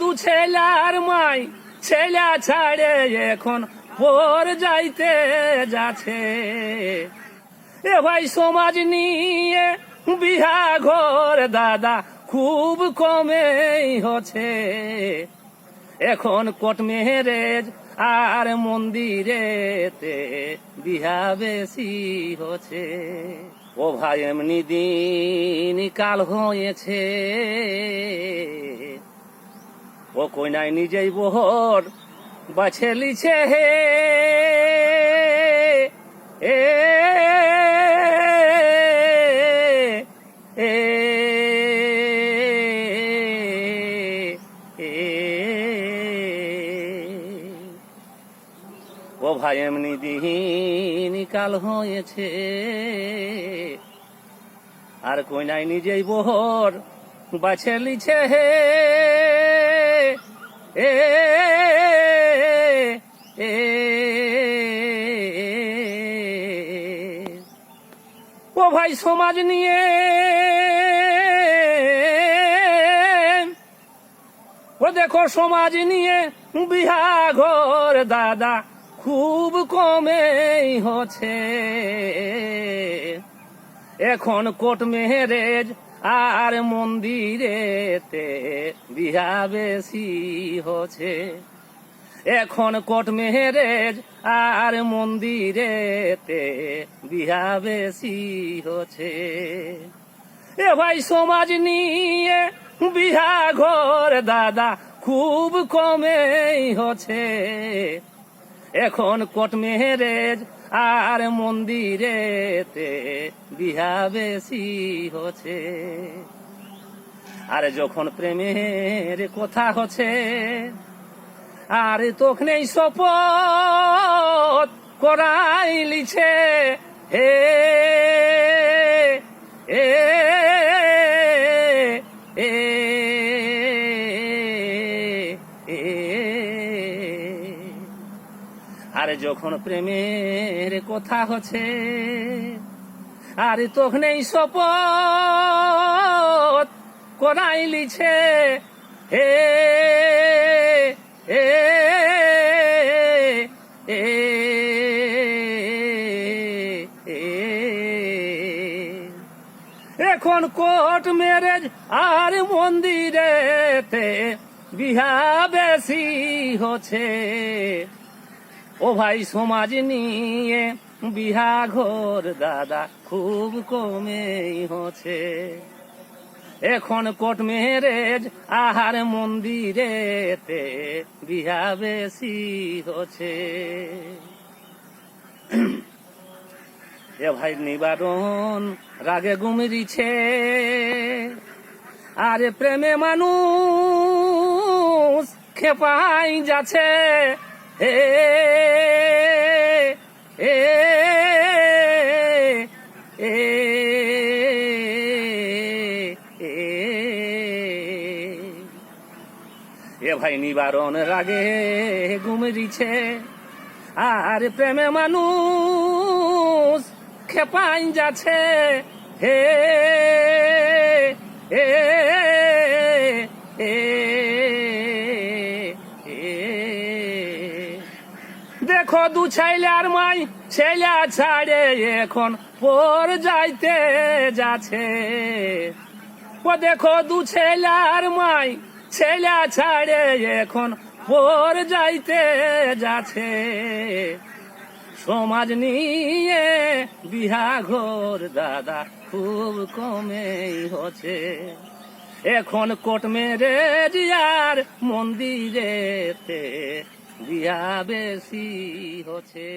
দু ছেলার মাই ছেলা ছাড়ে এখন পর যাইতে যাচ্ছে। এ ভাই সমাজ নিয়ে বিহা ঘর দাদা খুব কমেই হচ্ছে। এখন কোর্ট ম্যারেজ আর মন্দিরেতে বিহা বেশি হচ্ছে। ও ভাই এমনি দিন কাল হয়েছে, ও কইনাই নিজেই বহর বাছে লিছে হে। এ এ ও ভাই এমনি দিন কাল হয়েছে, আর কইনাই নিজেই বহর বাছে লিছে হে। এ ও ভাই সমাজ নিয়ে ও দেখো সমাজ নিয়ে বিহা ঘর দাদা খুব কমেই হচ্ছে। এখন কোর্ট ম্যারেজ আর মন্দিরেতে বিহা বেশি হচ্ছে। এখন কোর্ট ম্যারেজ আর মন্দিরেতে বিহা বেশি হচ্ছে। এ ভাই সমাজ নিয়ে বিহা ঘর দাদা খুব কমেই হচ্ছে। এখন কোর্ট ম্যারেজ আর মন্দিরেতে বিহা বেশি হচ্ছে। আর যখন প্রেমের কথা হচ্ছে, আর তখনই শপথ করাই লিছে হে। এ এ আর যখন প্রেমের কথা হচ্ছে, আর তখনই শপথ করাই লিছে হে। এ এখন কোর্ট ম্যারেজ আর মন্দিরেতে বিহা বেশি হচ্ছে। ও ভাই সমাজ নিয়ে বিহা ঘর দাদা খুব কমেই হচ্ছে। এখন কোর্ট ম্যারেজ আর মন্দিরেতে বিহা বেশি হচ্ছে। এ ভাই নিবারণ রাগে গুমরিছে, আরে প্রেমে মানুষ খেপাই যাচ্ছে হে। এ এ এ ভাই নিবারণ রাগে গুমরিছে, আর প্রেমে মানুষ খেপাই যাচ্ছে হে। এ দেখো দু ছেলার মাই ছেলা ছাড়ে এখন পর যাইতে যাচ্ছে। ও দেখো দু ছেলার মাই ছেলা ছাড়ে এখন পর যাইতে যাচ্ছে। সমাজ নিয়ে বিহা ঘর দাদা খুব কমেই হচ্ছে। এখন কোর্ট ম্যারেজ আর মন্দিরেতে বিহা বেশি হচ্ছে।